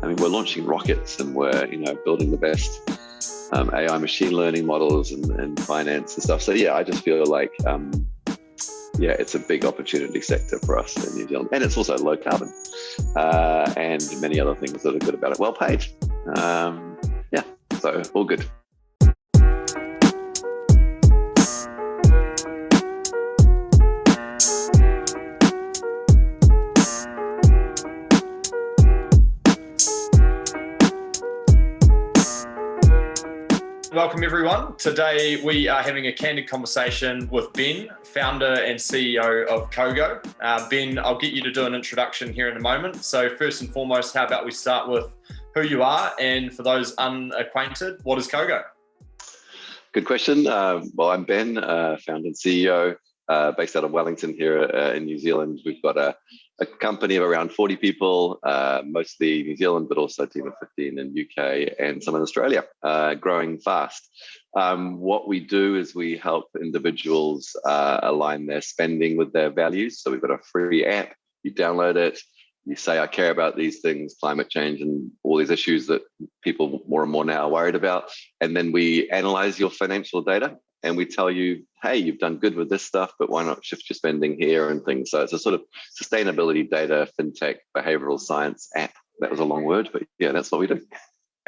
I mean, we're launching rockets and we're, building the best AI machine learning models and finance and stuff. So yeah, I just feel like, it's a big opportunity sector for us in New Zealand. And it's also low carbon and many other things that are good about it. Well paid. So all good. Welcome everyone. Today we are having a candid conversation with Ben, founder and CEO of Cogo. Ben, I'll get you to do an introduction here in a moment. So first and foremost, how about we start with who you are, and for those unacquainted, what is Cogo? Good question. Well, I'm Ben, founder and CEO, based out of Wellington here in New Zealand. We've got a company of around 40 people, mostly New Zealand, but also a team of 15 in UK and some in Australia, growing fast. What we do is we help individuals align their spending with their values. So we've got a free app. You download it. You say, I care about these things, climate change and all these issues that people more and more now are worried about. And then we analyze your financial data and we tell you, hey, you've done good with this stuff, but why not shift your spending here and things. So it's a sort of sustainability data, fintech, behavioral science app. That was a long word, but yeah, that's what we do.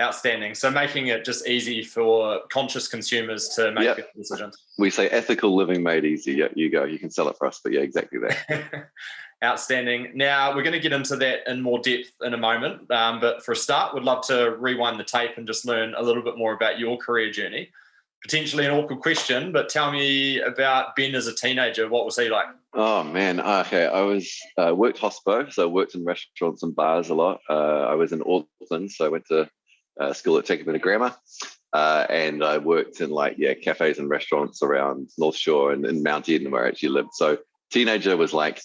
Outstanding. So making it just easy for conscious consumers to make good decisions. We say ethical living made easy. Yeah, you go. You can sell it for us, but yeah, exactly that. Outstanding. Now, we're going to get into that in more depth in a moment. But for a start, we'd love to rewind the tape and just learn a little bit more about your career journey. Potentially an awkward question, but tell me about Ben as a teenager. What was he like? Oh, man. Okay. I was worked hospo, so I worked in restaurants and bars a lot. I was in Auckland, so I went to school at Take a Bit of Grammar. And I worked in cafes and restaurants around North Shore and in Mount Eden where I actually lived. So teenager was like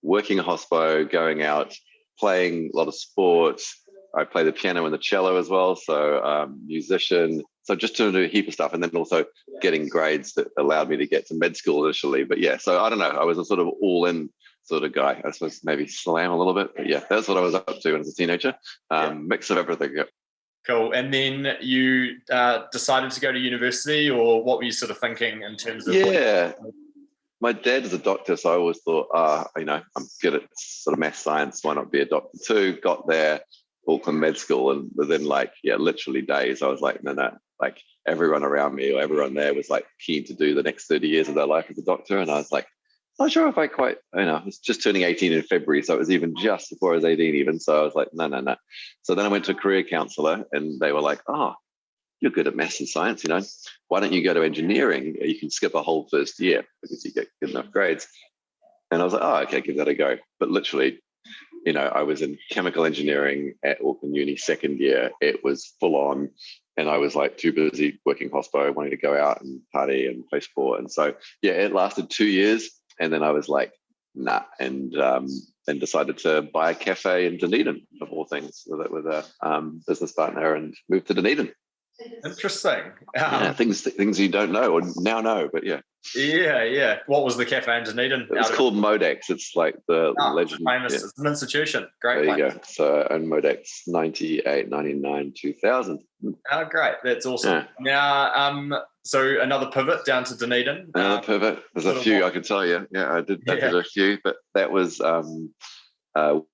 working a hospo, going out, playing a lot of sports. I play the piano and the cello as well. So musician. So just to do a heap of stuff, and then also getting grades that allowed me to get to med school initially. But yeah, so I don't know. I was a sort of all-in sort of guy. I suppose maybe slam a little bit. But yeah, that's what I was up to when I was a teenager. Mix of everything. Yeah. Cool. And then you decided to go to university, or what were you sort of thinking in terms of? Yeah. My dad is a doctor, so I always thought, I'm good at sort of math science. Why not be a doctor too? Got there, Auckland Med School, and within literally days, I was like, no. Like everyone around me or everyone there was like keen to do the next 30 years of their life as a doctor, and I was like, not sure if I quite, I was just turning 18 in February, so it was even just before I was 18 even. So I was like, no. So then I went to a career counselor, and they were like, oh, you're good at maths and science, why don't you go to engineering? You can skip a whole first year because you get good enough grades. And I was like, oh, okay, give that a go. But literally, I was in chemical engineering at Auckland Uni second year. It was full on. And I was like too busy working hospo, wanting to go out and party and play sport. And so, yeah, it lasted 2 years. And then I was like, nah. And then decided to buy a cafe in Dunedin, of all things, with a business partner, and moved to Dunedin. Interesting. Things you don't know or now know, but yeah. Yeah. What was the cafe in Dunedin? It was called Modex. It's like the legend. Famous. Yeah. It's an institution. Great. There you go. So I owned Modex 98, 99, 2000. Oh, great. That's awesome. Yeah. Now, so another pivot down to Dunedin. Another pivot. There's a few I can tell you. Yeah, I did a few, but that was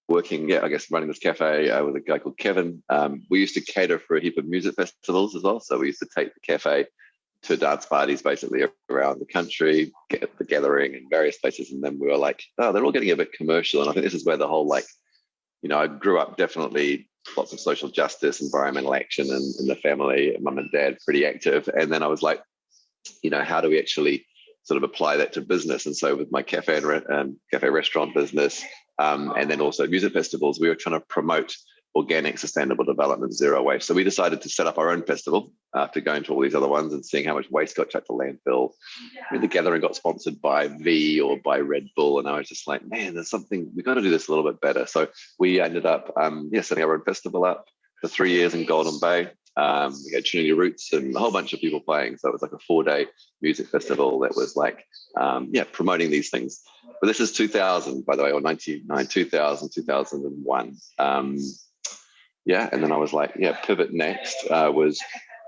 working, I guess, running this cafe with a guy called Kevin. We used to cater for a heap of music festivals as well. So we used to take the cafe to dance parties basically around the country, get the gathering in various places. And then we were like, oh, they're all getting a bit commercial. And I think this is where the whole I grew up definitely lots of social justice, environmental action in the family, mum and dad pretty active. And then I was like, how do we actually sort of apply that to business? And so with my cafe and cafe restaurant business, and then also music festivals, we were trying to promote organic, sustainable development, zero waste. So we decided to set up our own festival after going to all these other ones and seeing how much waste got chucked to landfill. I mean, the gathering got sponsored by V or by Red Bull. And I was just like, man, there's something, we got to do this a little bit better. So we ended up setting our own festival up for 3 years in Golden Bay. We had Trinity Roots and a whole bunch of people playing. So it was like a 4-day music festival that was like, promoting these things. But this is 2000, by the way, or 99, 2000, 2001. yeah, and then I was like, yeah, pivot next was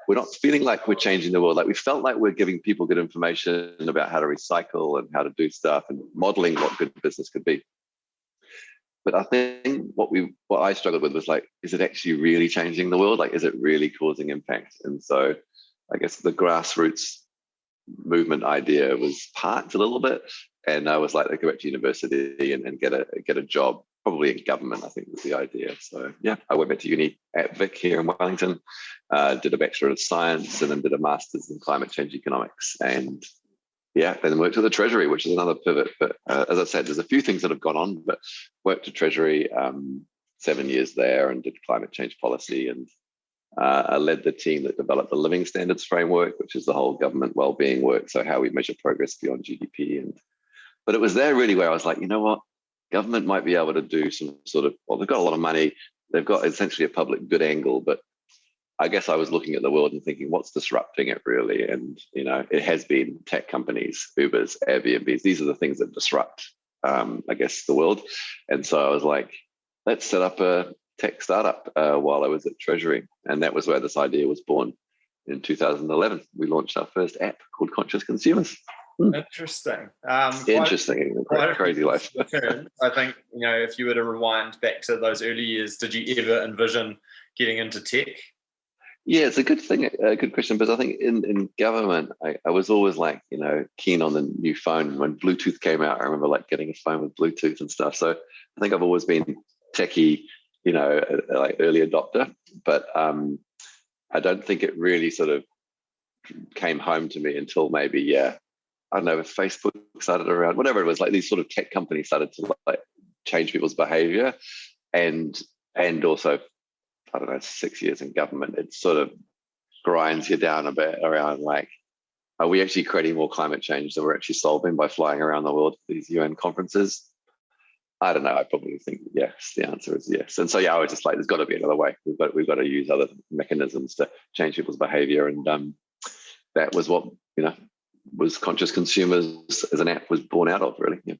we're not feeling like we're changing the world. Like we felt like we're giving people good information about how to recycle and how to do stuff and modeling what good business could be. But I think what I struggled with was like, is it actually really changing the world? Like, is it really causing impact? And so I guess the grassroots movement idea was parked a little bit. And I was like, I go back to university and get a job, probably in government, I think was the idea. So yeah, I went back to uni at Vic here in Wellington, did a Bachelor of Science and then did a Master's in Climate Change Economics. And yeah, then worked at the Treasury, which is another pivot. But as I said, there's a few things that have gone on, but worked at Treasury 7 years there and did climate change policy. And I led the team that developed the Living Standards Framework, which is the whole government wellbeing work. So how we measure progress beyond GDP. But it was there really where I was like, you know what? Government might be able to do some sort of, well, they've got a lot of money. They've got essentially a public good angle, but I guess I was looking at the world and thinking, what's disrupting it really? And, it has been tech companies, Ubers, Airbnbs. These are the things that disrupt, I guess, the world. And so I was like, let's set up a tech startup while I was at Treasury. And that was where this idea was born. In 2011, we launched our first app called Conscious Consumers. Interesting. Interesting. Quite crazy life. I think, if you were to rewind back to those early years, did you ever envision getting into tech? Yeah, it's a good thing, a good question, because I think in government, I was always like, keen on the new phone. When Bluetooth came out, I remember like getting a phone with Bluetooth and stuff. So I think I've always been techie, like early adopter, but I don't think it really sort of came home to me until maybe, I don't know, if Facebook started around, whatever it was, like these sort of tech companies started to like change people's behavior and also, I don't know, 6 years in government, it sort of grinds you down a bit around like, are we actually creating more climate change than we're actually solving by flying around the world to these UN conferences? I don't know. I probably think yes. The answer is yes. And so, yeah, I was just like, there's got to be another way. We've got to use other mechanisms to change people's behavior. And that was what, was Conscious Consumers as an app was born out of, really. Yeah.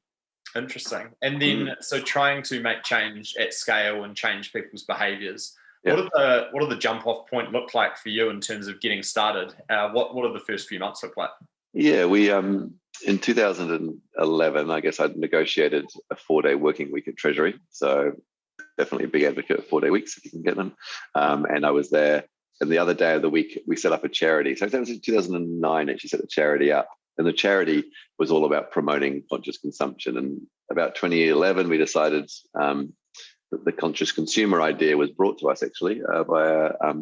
Interesting. And then, so trying to make change at scale and change people's behaviors. Yeah. What did the jump off point look like for you in terms of getting started? What did the first few months look like? Yeah, we in 2011, I guess I'd negotiated a 4-day working week at Treasury. So definitely a big advocate of 4-day weeks if you can get them. And I was there. And the other day of the week, we set up a charity. So that was in 2009, actually set the charity up. And the charity was all about promoting conscious consumption. And about 2011, we decided that the conscious consumer idea was brought to us actually by a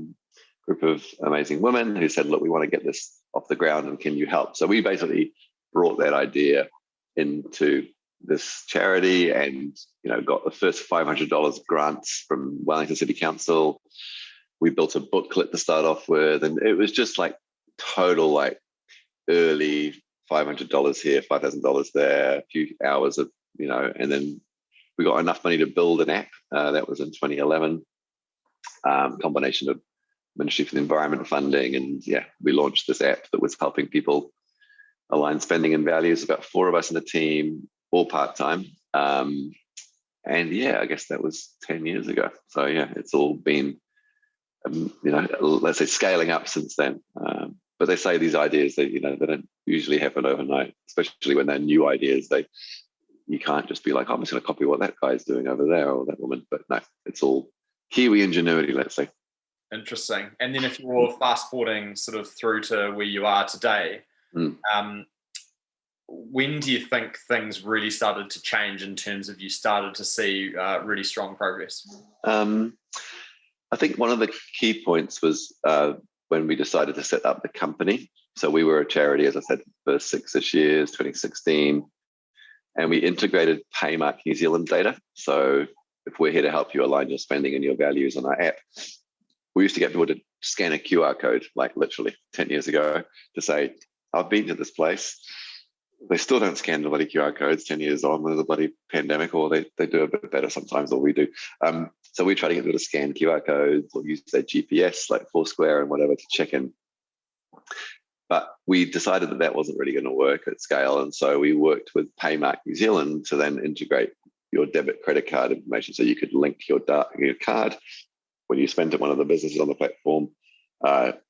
group of amazing women who said, look, we want to get this off the ground and can you help? So we basically brought that idea into this charity and, got the first $500 grants from Wellington City Council. We built a booklet to start off with, and it was just like total like early $500 here, $5,000 there, a few hours of, and then we got enough money to build an app. That was in 2011, combination of Ministry for the Environment funding. And yeah, we launched this app that was helping people align spending and values. About 4 of us in the team, all part-time. And yeah, I guess that was 10 years ago. So yeah, it's all been, let's say scaling up since then. But they say these ideas that, they don't usually happen overnight, especially when they're new ideas. You can't just be like, oh, I'm just going to copy what that guy's doing over there or that woman. But no, it's all Kiwi ingenuity, let's say. Interesting. And then if you're fast forwarding sort of through to where you are today, when do you think things really started to change in terms of you started to see really strong progress? I think one of the key points was when we decided to set up the company. So we were a charity, as I said, for 6-ish years, 2016. And we integrated Paymark New Zealand data. So if we're here to help you align your spending and your values on our app, we used to get people to scan a QR code, like literally 10 years ago, to say, I've been to this place. They still don't scan the bloody QR codes 10 years on with the bloody pandemic, or they do a bit better sometimes, or we do. So we try to get people to scan QR codes or use their GPS, like Foursquare and whatever, to check in. But we decided that wasn't really going to work at scale. And so we worked with Paymark New Zealand to then integrate your debit credit card information so you could link your card when you spent at one of the businesses on the platform,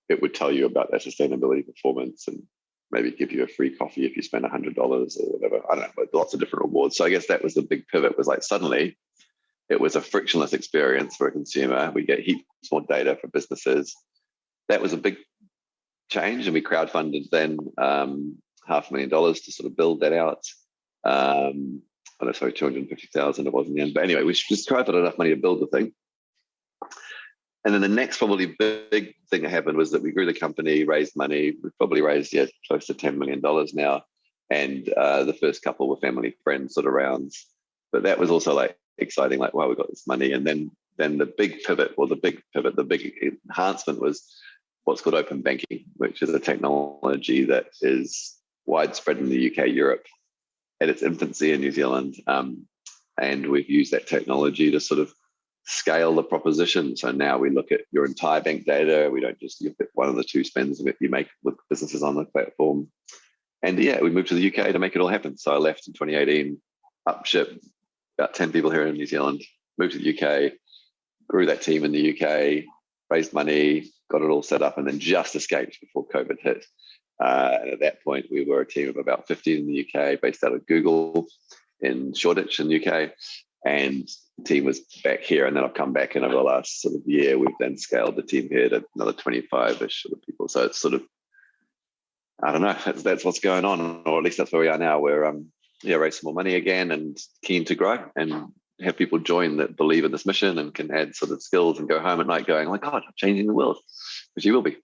it would tell you about their sustainability performance and maybe give you a free coffee if you spend $100 or whatever. I don't know, but lots of different rewards. So I guess that was the big pivot, was like suddenly it was a frictionless experience for a consumer. We get heaps more data for businesses. That was a big change, and we crowdfunded then $500,000 to sort of build that out. Oh, no, sorry, 250,000 it was in the end. But anyway, we just crowdfunded enough money to build the thing. And then the next probably big thing that happened was that we grew the company, raised money. We probably raised close to $10 million now. And the first couple were family friends sort of rounds. But that was also like exciting, like, wow, we got this money. And then the big pivot, the big enhancement was what's called open banking, which is a technology that is widespread in the UK, Europe, at its infancy in New Zealand. And we've used that technology to sort of scale the proposition. So now we look at your entire bank data. We don't just look at one of the two spends that you make with businesses on the platform. And we moved to the UK to make it all happen. So I left in 2018, upship, about 10 people here in New Zealand, moved to the UK, grew that team in the UK, raised money, got it all set up, and then just escaped before COVID hit. And at that point, we were a team of about 15 in the UK, based out of Google in Shoreditch in the UK. And the team was back here, and then I've come back, and over the last sort of year, we've then scaled the team here to another 25-ish sort of people. So it's sort of, I don't know, that's what's going on, or at least that's where we are now. We're raise some more money again and keen to grow and have people join that believe in this mission and can add sort of skills and go home at night going, oh my God, I'm changing the world, which you will be.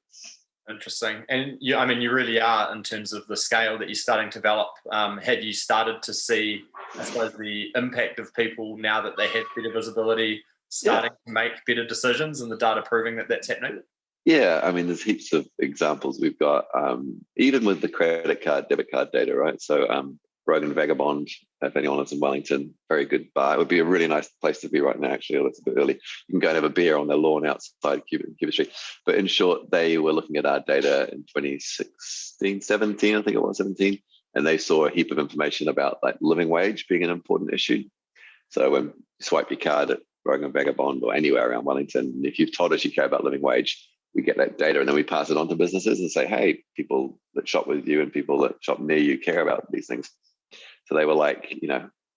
Interesting. And you really are, in terms of the scale that you're starting to develop. Have you started to see, I suppose, the impact of people now that they have better visibility, starting to make better decisions, and the data proving that that's happening? Yeah, I mean, there's heaps of examples we've got, even with the credit card, debit card data, right? So Rogan Vagabond, if anyone lives in Wellington, very good bar. It would be a really nice place to be right now, actually, although it's a bit early. You can go and have a beer on their lawn outside Cuba Street. But in short, they were looking at our data in 2016, 17, I think it was 17, and they saw a heap of information about like living wage being an important issue. So when you swipe your card at Rogan Vagabond or anywhere around Wellington, if you've told us you care about living wage, we get that data and then we pass it on to businesses and say, hey, people that shop with you and people that shop near you care about these things. So they were like,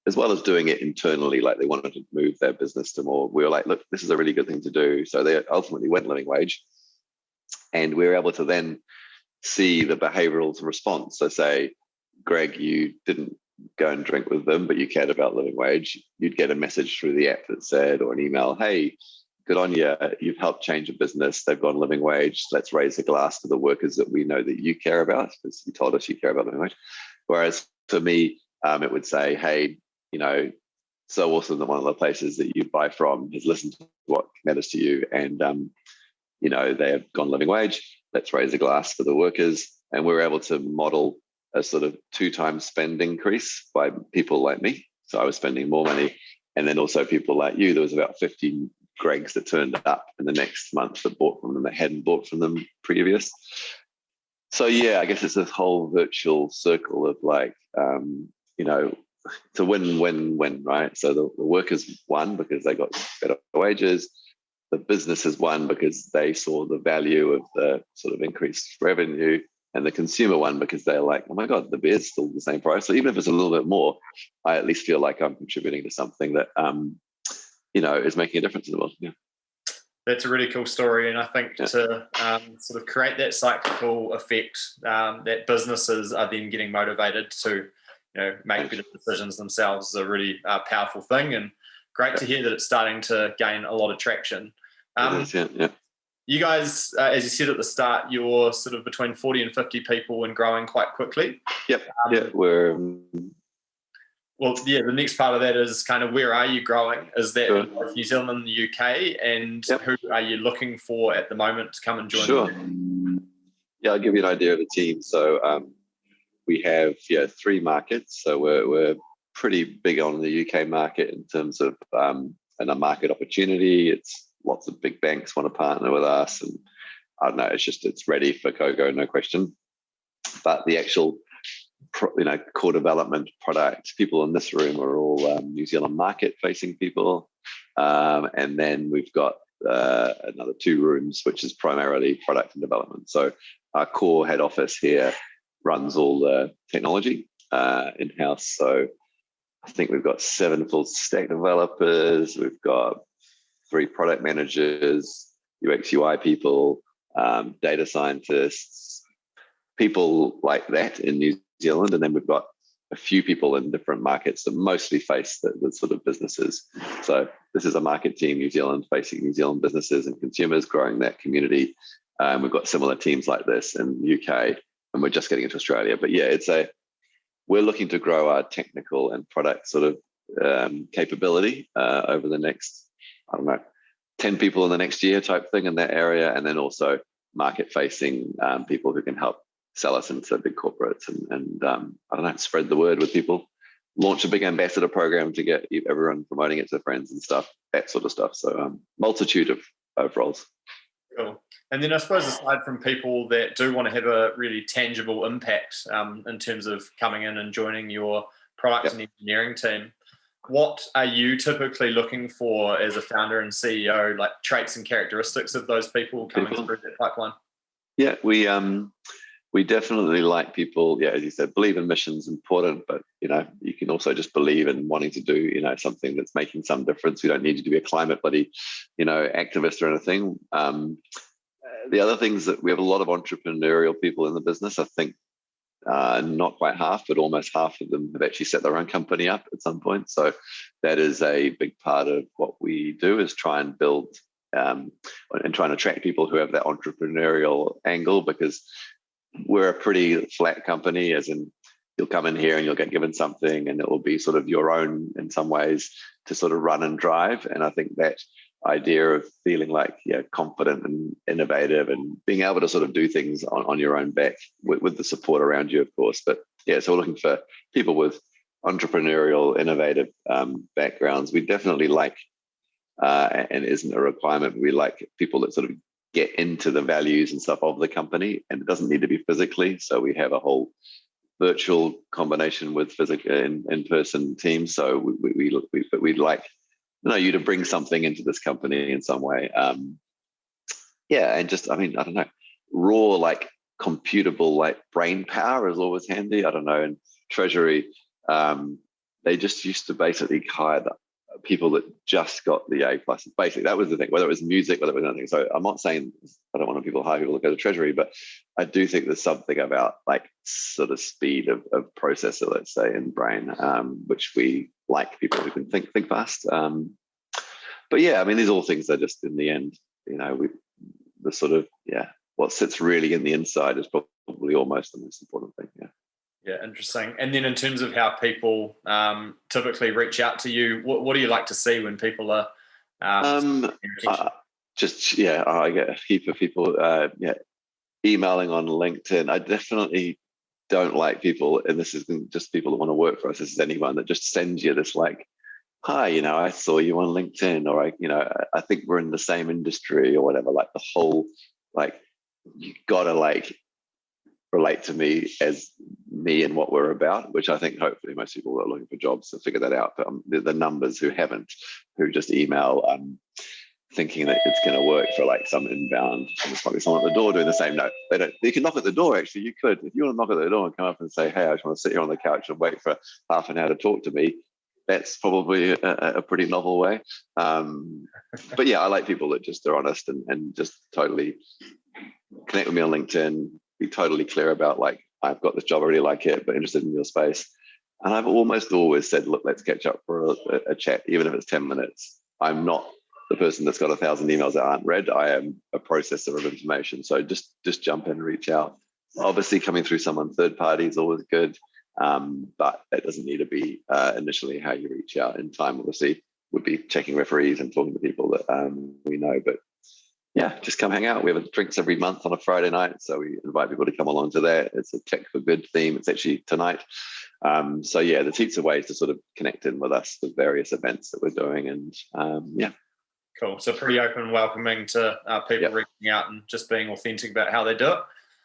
as well as doing it internally, like they wanted to move their business to more, we were like, look, this is a really good thing to do. So they ultimately went living wage, and we were able to then see the behavioral response. So say, Greg, you didn't go and drink with them, but you cared about living wage. You'd get a message through the app that said, or an email, hey, good on you. You've helped change a business. They've gone living wage. Let's raise a glass to the workers that we know that you care about, because you told us you care about living wage. Whereas for me, it would say, hey, so awesome that one of the places that you buy from has listened to what matters to you, and they have gone living wage. Let's raise a glass for the workers. And we were able to model a sort of 2 times spend increase by people like me. So I was spending more money, and then also people like you. There was about 15 Gregs that turned up in the next month that bought from them that hadn't bought from them previous. So yeah, I guess it's this whole virtual circle of like, it's a win-win-win, right? So the workers won because they got better wages. The businesses won because they saw the value of the sort of increased revenue, and the consumer won because they're like, oh my God, the beer's still the same price. So even if it's a little bit more, I at least feel like I'm contributing to something that, is making a difference in the world. Yeah. That's a really cool story. And I think to sort of create that cyclical effect, that businesses are then getting motivated to, make better decisions themselves, is a really powerful thing. And great to hear that it's starting to gain a lot of traction. You guys, as you said at the start, you're sort of between 40 and 50 people and growing quite quickly. We're... Well, the next part of that is kind of, where are you growing? Is that in both New Zealand and the UK? And who are you looking for at the moment to come and join you? Yeah, I'll give you an idea of the team. So we have 3 markets. So we're pretty big on the UK market in terms of and a market opportunity. It's lots of big banks want to partner with us, and I don't know, it's ready for Cogo, no question. But the actual core development product, people in this room are all New Zealand market facing people, and then we've got another 2 rooms, which is primarily product and development. So our core head office here runs all the technology in-house. So I think we've got 7 full stack developers. We've got 3 product managers, UX UI people, data scientists, people like that in New Zealand. And then we've got a few people in different markets that mostly face the sort of businesses. So this is a market team, New Zealand, facing New Zealand businesses and consumers, growing that community. We've got similar teams like this in the UK, and we're just getting into Australia. But yeah, we're looking to grow our technical and product sort of capability over the next, 10 people in the next year type thing in that area. And then also market facing people who can help sell us into big corporates and spread the word with people, launch a big ambassador program to get everyone promoting it to friends and stuff, that sort of stuff. So multitude of roles. Cool. And then I suppose aside from people that do want to have a really tangible impact in terms of coming in and joining your product and engineering team, what are you typically looking for as a founder and CEO, like traits and characteristics of those people coming through that pipeline? Yeah, we definitely like people, as you said, believe in mission's important, but, you can also just believe in wanting to do, something that's making some difference. We don't need you to be a climate buddy, activist or anything. The other things that we have a lot of entrepreneurial people in the business. I think not quite half, but almost half of them have actually set their own company up at some point. So that is a big part of what we do, is try and build and try and attract people who have that entrepreneurial angle, because we're a pretty flat company, as in you'll come in here and you'll get given something and it will be sort of your own in some ways to sort of run and drive. And I think that idea of feeling like confident and innovative and being able to sort of do things on your own back with the support around you, of course. But so we're looking for people with entrepreneurial, innovative backgrounds. We definitely like, and isn't a requirement, but we like people that sort of get into the values and stuff of the company, and it doesn't need to be physically. So we have a whole virtual combination with physical in-person teams. So we'd like you to bring something into this company in some way. And just, I don't know, raw, like computable, like brain power is always handy. I don't know, in Treasury, they just used to basically hire the people that just got the A+. Basically, that was the thing, whether it was music, whether it was anything. So I'm not saying I don't want people hire people to go to Treasury, but I do think there's something about like sort of speed of processor, let's say, in brain, which we like people who can think fast. But these are all things that just in the end, the sort of, what sits really in the inside is probably almost the most important thing. Yeah, interesting. And then in terms of how people typically reach out to you, what do you like to see when people are I get a heap of people emailing on LinkedIn. I definitely don't like people, and this isn't just people that want to work for us, this is anyone that just sends you this like, hi, I saw you on LinkedIn, or I think we're in the same industry or whatever. Like the whole, like, you gotta like relate to me as me and what we're about, which I think hopefully most people are looking for jobs to figure that out. But the numbers who just email thinking that it's going to work for like some inbound, and there's probably someone at the door doing the same. No, they don't. You can knock at the door. Actually, you could, if you want to knock at the door and come up and say, hey, I just want to sit here on the couch and wait for half an hour to talk to me. That's probably a pretty novel way. But I like people that just are honest and just totally connect with me on LinkedIn, be totally clear about like, I've got this job, I really like it, but interested in your space. And I've almost always said, look, let's catch up for a chat, even if it's 10 minutes. I'm not the person that's got 1,000 emails that aren't read. I am a processor of information. So just jump in and reach out. Obviously, coming through someone third party is always good. But that doesn't need to be initially how you reach out. In time, obviously, would be checking referees and talking to people that we know. But just come hang out. We have drinks every month on a Friday night, so we invite people to come along to that. It's a Tech for Good theme. It's actually tonight. There's heaps of ways to sort of connect in with us with various events that we're doing, and Cool. So pretty open and welcoming to people reaching out and just being authentic about how they do it.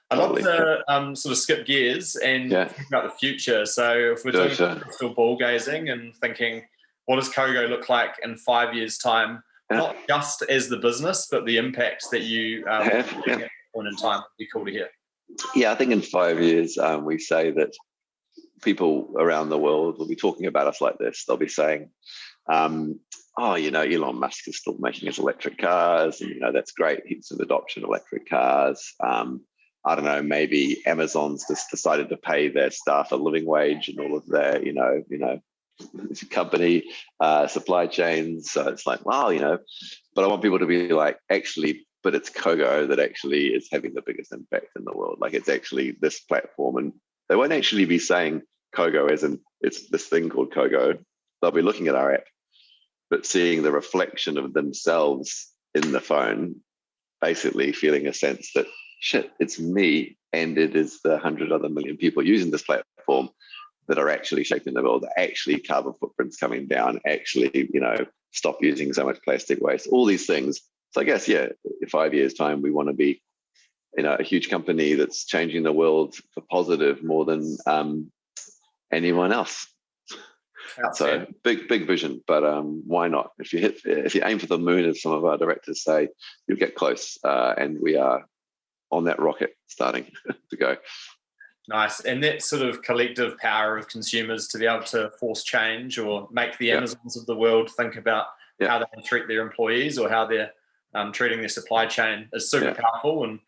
I'd love to sort of skip gears and think about the future. So if we're doing crystal ball gazing and thinking, what does Cogo look like in 5 years' time? not just as the business, but the impact that you have. at that point in time. It'd be cool to hear. Yeah, I think in 5 years, we say that people around the world will be talking about us like this. They'll be saying, oh, Elon Musk is still making his electric cars, and that's great. Heaps of adoption of electric cars. I don't know, maybe Amazon's just decided to pay their staff a living wage and all of their, company supply chains. So it's like, wow, but I want people to be like, actually, but it's Cogo that actually is having the biggest impact in the world. Like, it's actually this platform, and they won't actually be saying Cogo as in it's this thing called Cogo. They'll be looking at our app, but seeing the reflection of themselves in the phone, basically feeling a sense that, shit, it's me, and it is the 100 other million people using this platform that are actually shaping the world, actually carbon footprints coming down, actually, stop using so much plastic waste, all these things. So I guess, in 5 years' time, we want to be, a huge company that's changing the world for positive more than anyone else. So big vision, but why not? If you aim for the moon, as some of our directors say, you'll get close, and we are on that rocket starting to go. Nice. And that sort of collective power of consumers to be able to force change or make the Amazons of the world think about how they treat their employees or how they're treating their supply chain is super powerful, and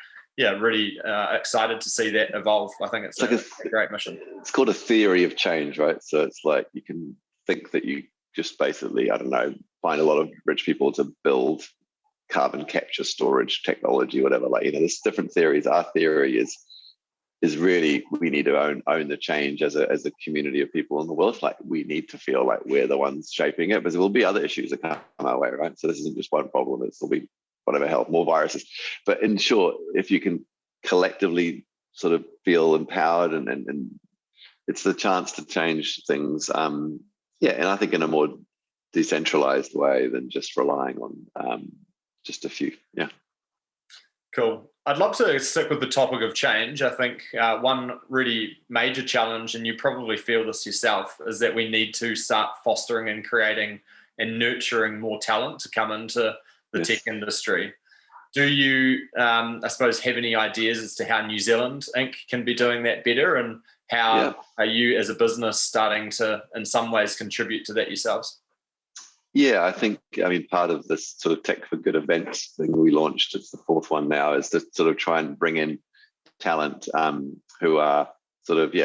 really excited to see that evolve. I think it's a great mission. It's called a theory of change, right? So it's like you can think that you just basically, I don't know, find a lot of rich people to build carbon capture storage technology, whatever. Like, there's different theories. Our theory is really, we need to own the change as a community of people in the world. Like, we need to feel like we're the ones shaping it, because there will be other issues that come our way, right? So this isn't just one problem. It'll be whatever health, more viruses. But in short, if you can collectively sort of feel empowered and it's the chance to change things. And I think in a more decentralized way than just relying on just a few. Yeah. Cool. I'd love to stick with the topic of change. I think one really major challenge, and you probably feel this yourself, is that we need to start fostering and creating and nurturing more talent to come into the tech industry. Do you, I suppose, have any ideas as to how New Zealand Inc. can be doing that better, and how are you as a business starting to, in some ways, contribute to that yourselves? Yeah, I think, part of this sort of Tech for Good events thing we launched, it's the fourth one now, is to sort of try and bring in talent who are sort of,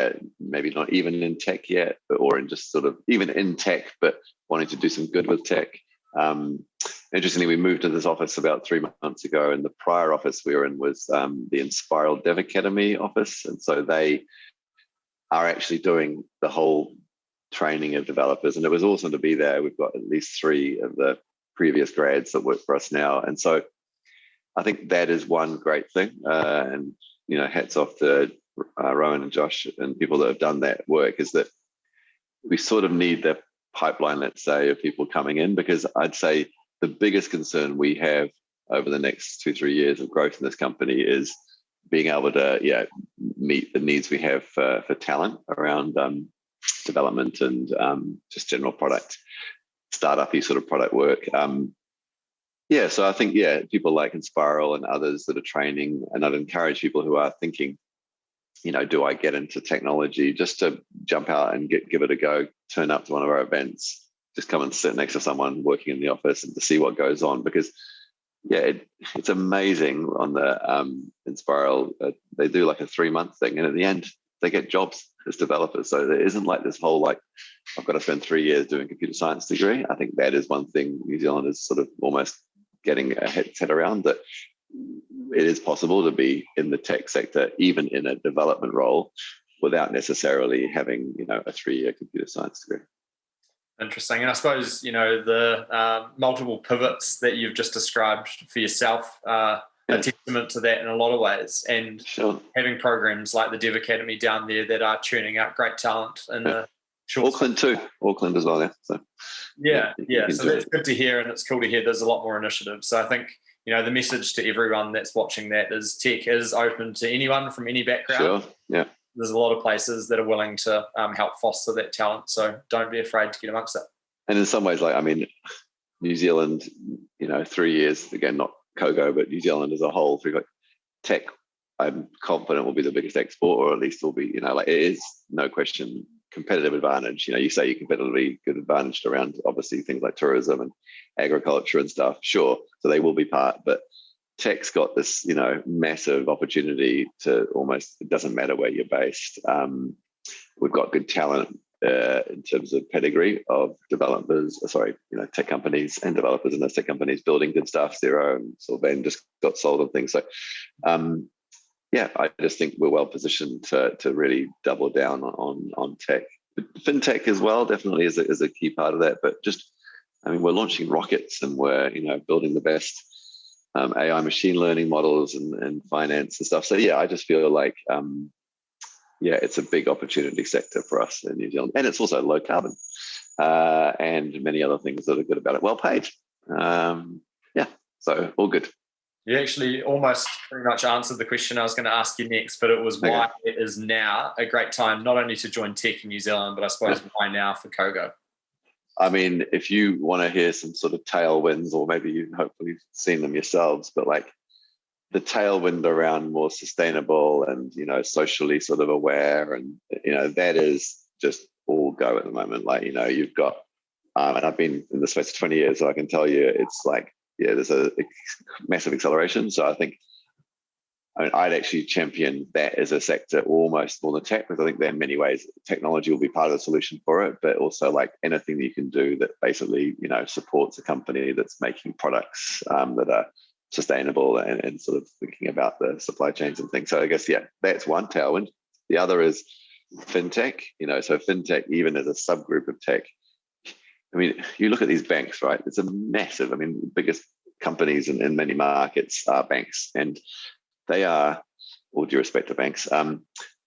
maybe not even in tech yet, or in just sort of even in tech, but wanting to do some good with tech. Interestingly, we moved to this office about 3 months ago, and the prior office we were in was the Inspiral Dev Academy office. And so they are actually doing the whole training of developers, and it was awesome to be there. We've got at least 3 of the previous grads that work for us now, and so I think that is one great thing. And hats off to Rowan and Josh and people that have done that work. Is that we sort of need the pipeline, let's say, of people coming in, because I'd say the biggest concern we have over the next 2-3 years of growth in this company is being able to meet the needs we have for talent around development and just general product, startup-y sort of product work. So I think, people like Inspiral and others that are training, and I'd encourage people who are thinking, do I get into technology, just to jump out and give it a go, turn up to one of our events, just come and sit next to someone working in the office and to see what goes on. Because it's amazing on the Inspiral. They do like a 3-month thing, and at the end they get jobs as developers. So there isn't like this whole I've got to spend 3 years doing a computer science degree. I think that is one thing New Zealand is sort of almost getting a head around, that it is possible to be in the tech sector, even in a development role, without necessarily having a 3-year computer science degree. Interesting. And I suppose, the multiple pivots that you've just described for yourself are a testament to that in a lot of ways. And having programs like the Dev Academy down there that are churning out great talent in the short Auckland too. Auckland as well, So So that's good to hear, and it's cool to hear there's a lot more initiatives. So I think, the message to everyone that's watching that is tech is open to anyone from any background. Sure, yeah. There's a lot of places that are willing to help foster that talent. So don't be afraid to get amongst it. And in some ways, New Zealand, 3 years, again, not Cogo, but New Zealand as a whole, through like tech, I'm confident will be the biggest export, or at least will be, it is no question competitive advantage. You say you're competitively good advantaged around obviously things like tourism and agriculture and stuff, sure. So they will be part, but tech's got this, massive opportunity to almost, it doesn't matter where you're based. We've got good talent in terms of pedigree of developers, tech companies and developers in those tech companies building good stuff. Xero and Sylvan just got sold and things. So, I just think we're well positioned to really double down on tech. Fintech as well definitely is a key part of that. But we're launching rockets and we're building the best AI machine learning models and finance and stuff. So I just feel like it's a big opportunity sector for us in New Zealand, and it's also low carbon and many other things that are good about it. Well paid, so all good. You actually almost pretty much answered the question I was going to ask you next, but it was why it is now a great time not only to join tech in New Zealand, but I suppose why now for Cogo? I mean, if you want to hear some sort of tailwinds, or maybe you've hopefully seen them yourselves, but like the tailwind around more sustainable and, socially sort of aware, and, that is just all go at the moment. Like, you've got, and I've been in the space for 20 years, so I can tell you it's like, there's a massive acceleration. So I think, I'd actually champion that as a sector almost more than tech, because I think that in many ways technology will be part of the solution for it, but also like anything that you can do that basically, supports a company that's making products that are sustainable and sort of thinking about the supply chains and things. So I guess, that's one tailwind. The other is fintech, so fintech, even as a subgroup of tech, you look at these banks, right? It's a massive, the biggest companies in many markets are banks, and they are, all due respect to banks,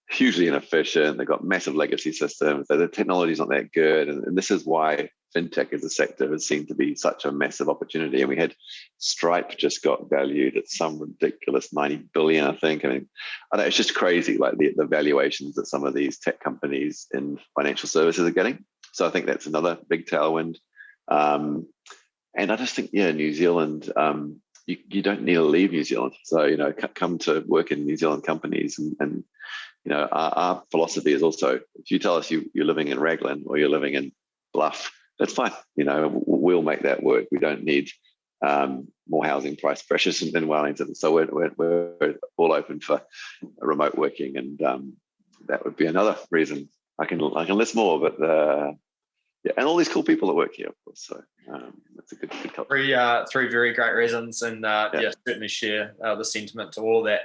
hugely inefficient. They've got massive legacy systems. So the technology's not that good. And this is why fintech as a sector has seemed to be such a massive opportunity. And we had Stripe just got valued at some ridiculous 90 billion, I think. I know it's just crazy, like the valuations that some of these tech companies in financial services are getting. So I think that's another big tailwind. And I just think, New Zealand, you don't need to leave New Zealand. So, come to work in New Zealand companies. And our philosophy is also, if you tell us you're living in Raglan or you're living in Bluff, that's fine. We'll make that work. We don't need more housing price pressures in Wellington. So we're all open for remote working. And that would be another reason. I can list more, but and all these cool people that work here, of course. So that's a good culture. Three very great reasons, and certainly share the sentiment to all of that.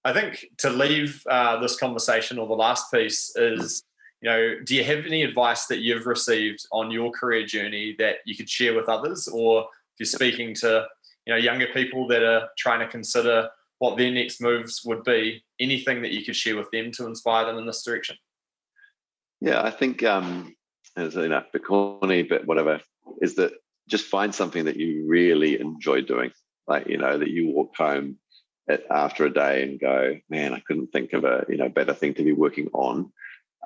I think to leave this conversation, or the last piece is, do you have any advice that you've received on your career journey that you could share with others, or if you're speaking to younger people that are trying to consider what their next moves would be, anything that you could share with them to inspire them in this direction? Yeah, I think as a bit corny, but whatever, is that just find something that you really enjoy doing. Like, that you walk home after a day and go, man, I couldn't think of a better thing to be working on.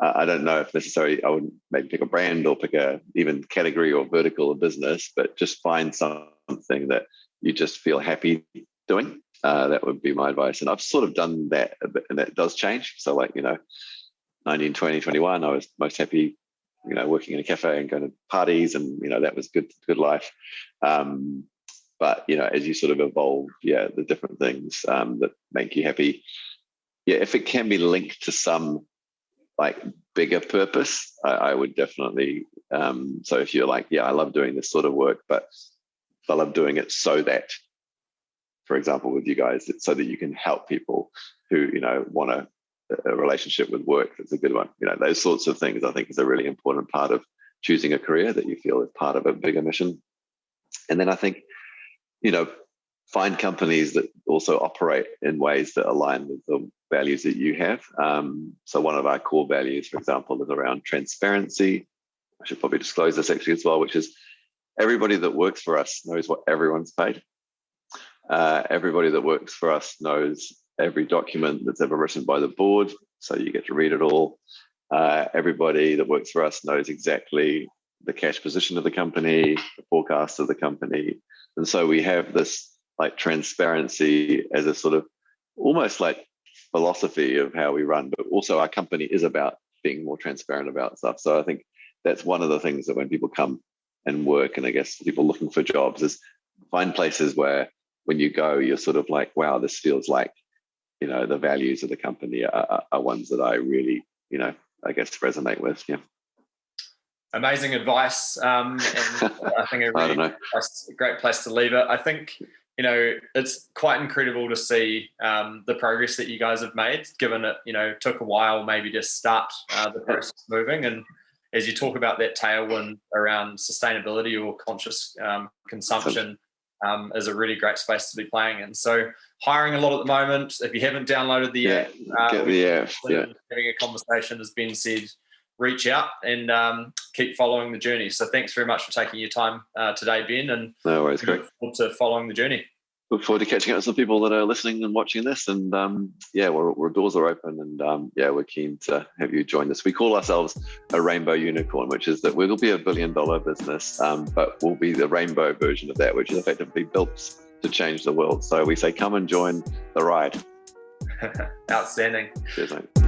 I don't know if necessarily I would maybe pick a brand or pick a even category or vertical of business, but just find something that you just feel happy doing. That would be my advice. And I've sort of done that a bit, and that does change. So like, 19, 20, 21, I was most happy, working in a cafe and going to parties, and, that was good life. But, as you sort of evolve, the different things that make you happy, if it can be linked to some like bigger purpose, I would definitely, so if you're like, I love doing this sort of work, but I love doing it so that, for example, with you guys, it's so that you can help people who, want a relationship with work that's a good one. Those sorts of things I think is a really important part of choosing a career that you feel is part of a bigger mission. And then I think, find companies that also operate in ways that align with the values that you have. So one of our core values, for example, is around transparency. I should probably disclose this actually as well, which is everybody that works for us knows what everyone's paid. Everybody that works for us knows every document that's ever written by the board, so you get to read it all. Everybody that works for us knows exactly the cash position of the company, the forecast of the company. And so we have this like transparency as a sort of almost like philosophy of how we run, but also our company is about being more transparent about stuff. So I think that's one of the things that when people come and work, and I guess people looking for jobs, is find places where when you go, you're sort of like, wow, this feels like, the values of the company are ones that I really, I guess resonate with. Yeah. Amazing advice. And I think a great place to leave it. I think, it's quite incredible to see the progress that you guys have made, given it, took a while maybe to start the process moving. And as you talk about that tailwind around sustainability or conscious consumption, is a really great space to be playing in. So hiring a lot at the moment. If you haven't downloaded the app, get the app. Having a conversation, as Ben said, reach out and keep following the journey. So thanks very much for taking your time today, Ben. And no worries, Greg. Look forward to following the journey. Look forward to catching up with some people that are listening and watching this. And we're doors are open, and we're keen to have you join us. We call ourselves a rainbow unicorn, which is that we'll be $1 billion business, but we'll be the rainbow version of that, which is effectively built to change the world. So we say, come and join the ride. Outstanding. Cheers, mate.